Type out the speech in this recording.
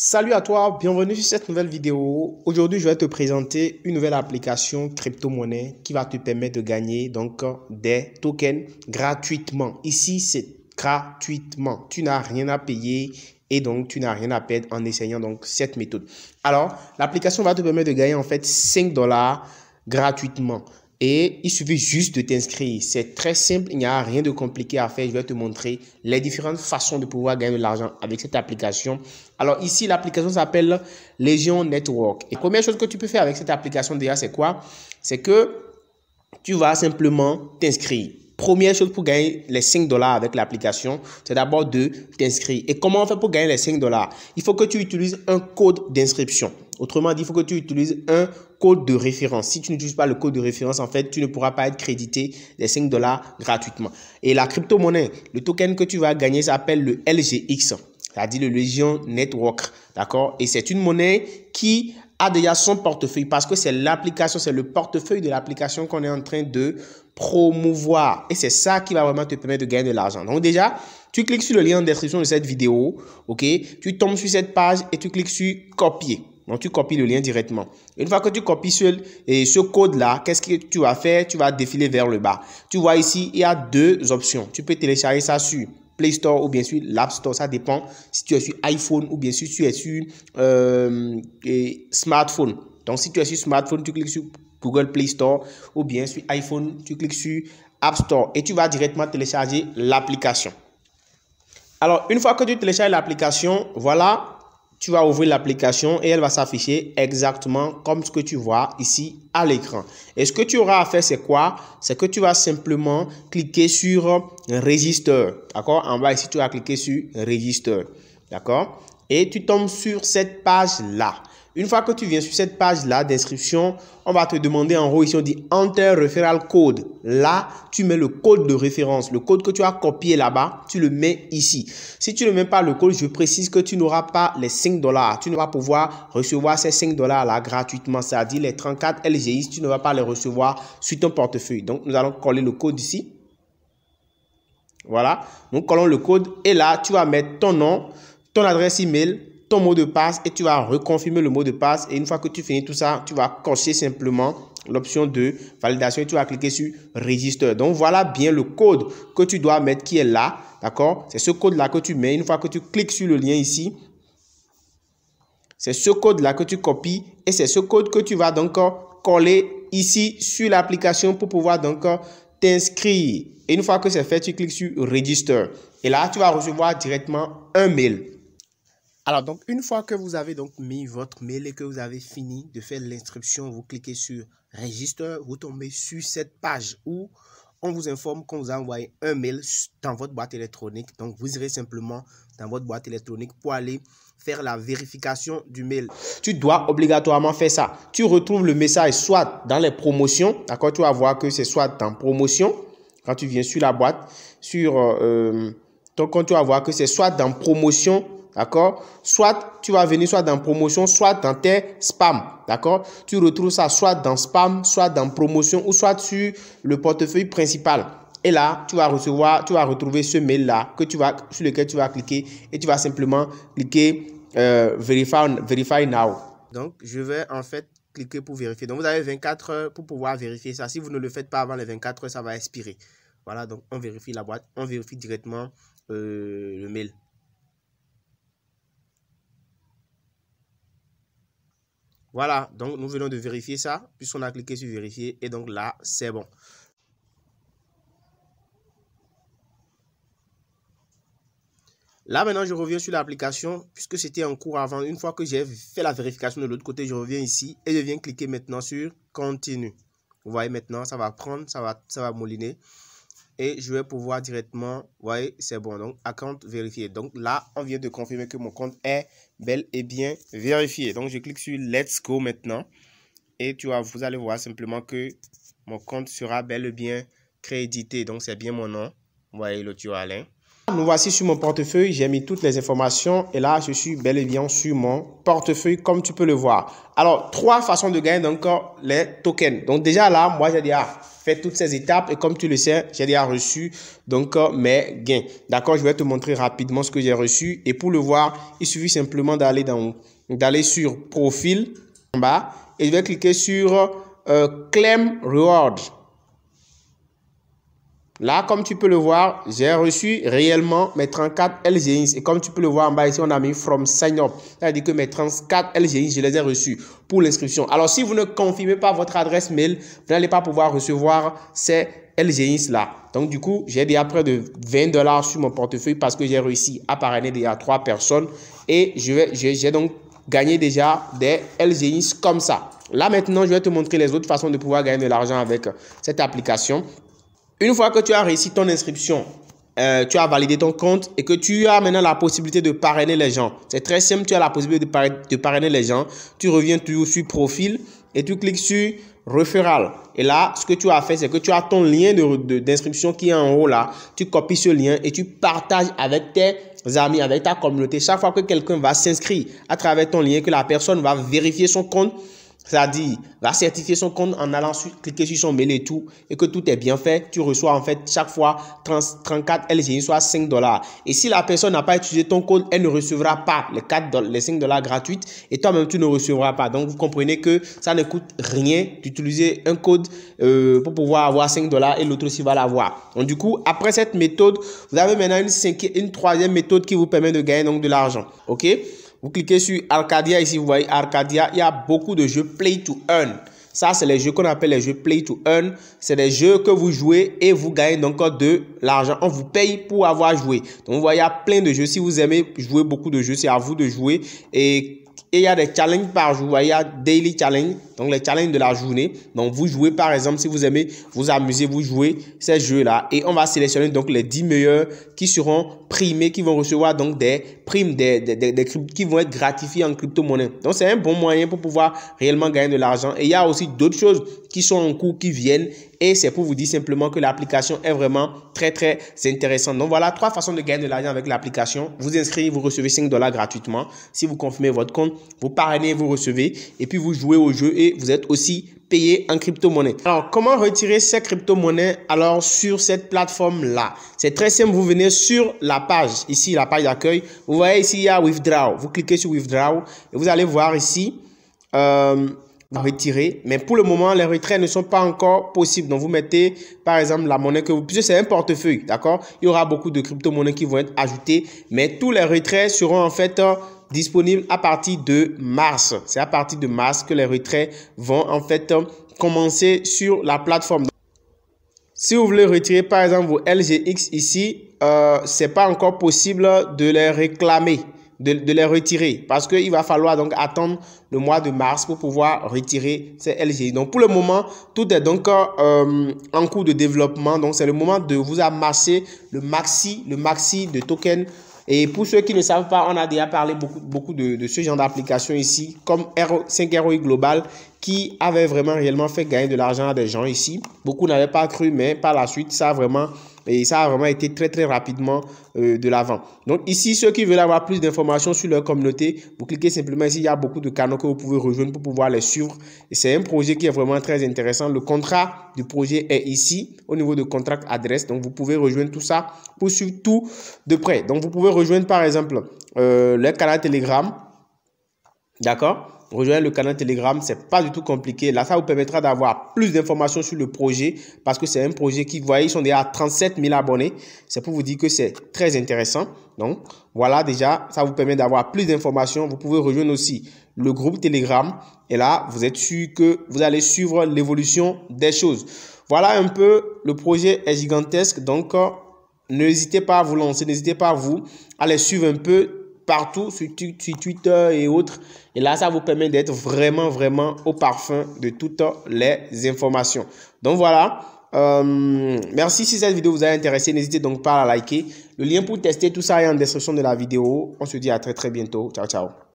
Salut à toi, bienvenue sur cette nouvelle vidéo. Aujourd'hui, je vais te présenter une nouvelle application crypto-monnaie qui va te permettre de gagner des tokens gratuitement. Ici, c'est gratuitement. Tu n'as rien à payer et donc tu n'as rien à perdre en essayant cette méthode. Alors, l'application va te permettre de gagner en fait 5 $ gratuitement. Et il suffit juste de t'inscrire. C'est très simple, il n'y a rien de compliqué à faire. Je vais te montrer les différentes façons de pouvoir gagner de l'argent avec cette application. Alors ici, l'application s'appelle Legion Network. Et la première chose que tu peux faire avec cette application déjà, c'est quoi? C'est que tu vas simplement t'inscrire. Première chose pour gagner les 5 $ avec l'application, c'est d'abord de t'inscrire. Et comment on fait pour gagner les 5 $? Il faut que tu utilises un code d'inscription. Autrement dit, il faut que tu utilises un code de référence. Si tu n'utilises pas le code de référence, en fait, tu ne pourras pas être crédité les 5 $ gratuitement. Et la crypto-monnaie, le token que tu vas gagner s'appelle le LGX, c'est-à-dire le Legion Network. D'accord? Et c'est une monnaie qui a déjà son portefeuille parce que c'est l'application, c'est le portefeuille de l'application qu'on est en train de promouvoir. Et c'est ça qui va vraiment te permettre de gagner de l'argent. Donc déjà, tu cliques sur le lien en description de cette vidéo, ok? Tu tombes sur cette page et tu cliques sur copier. Donc, tu copies le lien directement. Une fois que tu copies ce code-là, qu'est-ce que tu vas faire? Tu vas défiler vers le bas. Tu vois ici, il y a deux options. Tu peux télécharger ça sur Play Store ou bien sur l'App Store. Ça dépend si tu es sur iPhone ou bien si tu es sur smartphone. Donc, si tu es sur smartphone, tu cliques sur Google Play Store ou bien sur iPhone, tu cliques sur App Store et tu vas directement télécharger l'application. Alors, une fois que tu télécharges l'application, voilà. Tu vas ouvrir l'application et elle va s'afficher exactement comme ce que tu vois ici à l'écran. Et ce que tu auras à faire, c'est quoi? C'est que tu vas simplement cliquer sur Register. D'accord? En bas ici, tu vas cliquer sur Register. D'accord? Et tu tombes sur cette page-là. Une fois que tu viens sur cette page-là d'inscription, on va te demander en haut ici, on dit Enter Referral Code. Là, tu mets le code de référence. Le code que tu as copié là-bas, tu le mets ici. Si tu ne mets pas le code, je précise que tu n'auras pas les 5 $. Tu ne vas pas pouvoir recevoir ces 5 $ là gratuitement. C'est-à-dire les 34 LGX, tu ne vas pas les recevoir sur ton portefeuille. Donc, nous allons coller le code ici. Voilà. Nous collons le code et là, tu vas mettre ton nom, ton adresse email, ton mot de passe et tu vas reconfirmer le mot de passe. Et une fois que tu finis tout ça, tu vas cocher simplement l'option de validation et tu vas cliquer sur Register. Donc, voilà bien le code que tu dois mettre qui est là. D'accord? C'est ce code-là que tu mets. Une fois que tu cliques sur le lien ici, c'est ce code-là que tu copies et c'est ce code que tu vas donc coller ici sur l'application pour pouvoir donc t'inscrire. Et une fois que c'est fait, tu cliques sur Register. Et là, tu vas recevoir directement un mail. Alors, donc, une fois que vous avez donc mis votre mail et que vous avez fini de faire l'inscription, vous cliquez sur Register, vous tombez sur cette page où on vous informe qu'on vous a envoyé un mail dans votre boîte électronique. Donc, vous irez simplement dans votre boîte électronique pour aller faire la vérification du mail. Tu dois obligatoirement faire ça. Tu retrouves le message soit dans les promotions, d'accord? Tu vas voir que c'est soit dans promotion, quand tu viens sur la boîte, sur ton compte, tu vas voir que c'est soit dans promotion, d'accord? Soit tu vas venir soit dans promotion, soit dans tes spams, d'accord? Tu retrouves ça soit dans spam, soit dans promotion ou soit sur le portefeuille principal. Et là, tu vas retrouver ce mail-là sur lequel tu vas cliquer et tu vas simplement cliquer Verify Now. Donc, je vais en fait cliquer pour vérifier. Donc, vous avez 24 heures pour pouvoir vérifier ça. Si vous ne le faites pas avant les 24 heures, ça va expirer. Voilà, donc on vérifie la boîte, on vérifie directement le mail. Voilà, donc nous venons de vérifier ça, puisqu'on a cliqué sur vérifier et donc là, c'est bon. Là, maintenant, je reviens sur l'application puisque c'était en cours avant. Une fois que j'ai fait la vérification de l'autre côté, je reviens ici et je viens cliquer maintenant sur Continue. Vous voyez maintenant, ça va prendre, ça va mouliner. Et je vais pouvoir directement, vous voyez, c'est bon. Donc, account vérifié. Donc là, on vient de confirmer que mon compte est bel et bien vérifié. Donc, je clique sur Let's Go maintenant. Et vous allez voir simplement que mon compte sera bel et bien crédité. Donc, c'est bien mon nom. Vous voyez, Lotio Alain. Nous voici sur mon portefeuille, j'ai mis toutes les informations et là, je suis bel et bien sur mon portefeuille comme tu peux le voir. Alors, 3 façons de gagner donc les tokens. Donc déjà là, moi j'ai déjà fait toutes ces étapes et comme tu le sais, j'ai déjà reçu donc mes gains. D'accord, je vais te montrer rapidement ce que j'ai reçu et pour le voir, il suffit simplement d'aller sur profil en bas et je vais cliquer sur claim reward. Là, comme tu peux le voir, j'ai reçu réellement mes 34 LGI. Et comme tu peux le voir en bas ici, on a mis from sign up. C'est-à-dire que mes 34 LGI, je les ai reçus pour l'inscription. Alors, si vous ne confirmez pas votre adresse mail, vous n'allez pas pouvoir recevoir ces LGI là. Donc, du coup, j'ai déjà près de 20 $ sur mon portefeuille parce que j'ai réussi à parrainer déjà 3 personnes. Et j'ai donc gagné déjà des LGI comme ça. Là, maintenant, je vais te montrer les autres façons de pouvoir gagner de l'argent avec cette application. Une fois que tu as réussi ton inscription, tu as validé ton compte et que tu as maintenant la possibilité de parrainer les gens. C'est très simple, tu as la possibilité de parrainer les gens. Tu reviens toujours sur profil et tu cliques sur referral. Et là, ce que tu as fait, c'est que tu as ton lien d'inscription qui est en haut là. Tu copies ce lien et tu partages avec tes amis, avec ta communauté. Chaque fois que quelqu'un va s'inscrire à travers ton lien, que la personne va vérifier son compte, c'est-à-dire, va certifier son compte en allant cliquer sur son mail et tout, et que tout est bien fait, tu reçois en fait chaque fois 34 LGI, soit 5 $. Et si la personne n'a pas utilisé ton code, elle ne recevra pas les 5 $ gratuits, et toi-même, tu ne recevras pas. Donc, vous comprenez que ça ne coûte rien d'utiliser un code pour pouvoir avoir 5 $ et l'autre aussi va l'avoir. Donc, du coup, après cette méthode, vous avez maintenant une troisième méthode qui vous permet de gagner donc de l'argent. OK? Vous cliquez sur Arcadia, ici vous voyez Arcadia, il y a beaucoup de jeux Play to Earn. Ça, c'est les jeux qu'on appelle les jeux Play to Earn. C'est des jeux que vous jouez et vous gagnez donc de l'argent. On vous paye pour avoir joué. Donc, vous voyez, il y a plein de jeux. Si vous aimez jouer beaucoup de jeux, c'est à vous de jouer. Et il y a des challenges par jour. Vous voyez, il y a Daily Challenge, donc les challenges de la journée. Donc, vous jouez par exemple, si vous aimez vous amuser, vous jouez ces jeux-là. Et on va sélectionner donc les 10 meilleurs qui seront primés, qui vont recevoir donc des primes, qui vont être gratifiés en crypto-monnaie. Donc, c'est un bon moyen pour pouvoir réellement gagner de l'argent. Et il y a aussi d'autres choses qui sont en cours, qui viennent. Et c'est pour vous dire simplement que l'application est vraiment très, très intéressante. Donc, voilà 3 façons de gagner de l'argent avec l'application. Vous inscrivez, vous recevez 5 $ gratuitement. Si vous confirmez votre compte, vous parrainez, vous recevez. Et puis, vous jouez au jeu et vous êtes aussi payé en crypto-monnaie. Alors, comment retirer ces crypto-monnaies alors sur cette plateforme-là? C'est très simple. Vous venez sur la page, ici, la page d'accueil. Vous voyez ici, il y a Withdraw. Vous cliquez sur Withdraw et vous allez voir ici retirer, mais pour le moment les retraits ne sont pas encore possibles. Donc vous mettez par exemple la monnaie que vous, puisque c'est un portefeuille, d'accord, il y aura beaucoup de crypto-monnaies qui vont être ajoutées, mais tous les retraits seront en fait disponibles à partir de mars. C'est à partir de mars que les retraits vont en fait commencer sur la plateforme. Si vous voulez retirer par exemple vos LGX ici, c'est pas encore possible de les réclamer, de les retirer, parce qu'il va falloir donc attendre le mois de mars pour pouvoir retirer ces LGI. Donc pour le moment, tout est donc en cours de développement. Donc c'est le moment de vous amasser le maxi de tokens. Et pour ceux qui ne savent pas, on a déjà parlé beaucoup de ce genre d'application ici, comme 5ROI Global, qui avait vraiment réellement fait gagner de l'argent à des gens ici. Beaucoup n'avaient pas cru, mais par la suite, ça a vraiment été très rapidement de l'avant. Donc ici, ceux qui veulent avoir plus d'informations sur leur communauté, vous cliquez simplement ici, il y a beaucoup de canaux que vous pouvez rejoindre pour pouvoir les suivre. Et c'est un projet qui est vraiment très intéressant. Le contrat du projet est ici, au niveau de contract adresse. Donc vous pouvez rejoindre tout ça pour suivre tout de près. Donc vous pouvez rejoindre par exemple le canal Telegram. D'accord? Rejoindre le canal Telegram, c'est pas du tout compliqué. Là, ça vous permettra d'avoir plus d'informations sur le projet parce que c'est un projet qui, vous voyez, ils sont déjà à 37 000 abonnés. C'est pour vous dire que c'est très intéressant. Donc, voilà, déjà, ça vous permet d'avoir plus d'informations. Vous pouvez rejoindre aussi le groupe Telegram. Et là, vous êtes sûr que vous allez suivre l'évolution des choses. Voilà un peu, le projet est gigantesque. Donc, n'hésitez pas à vous lancer, n'hésitez pas à les suivre un peu partout sur Twitter et autres. Et là, ça vous permet d'être vraiment au parfum de toutes les informations. Donc voilà. Merci si cette vidéo vous a intéressé. N'hésitez donc pas à la liker. Le lien pour tester tout ça est en description de la vidéo. On se dit à très bientôt. Ciao.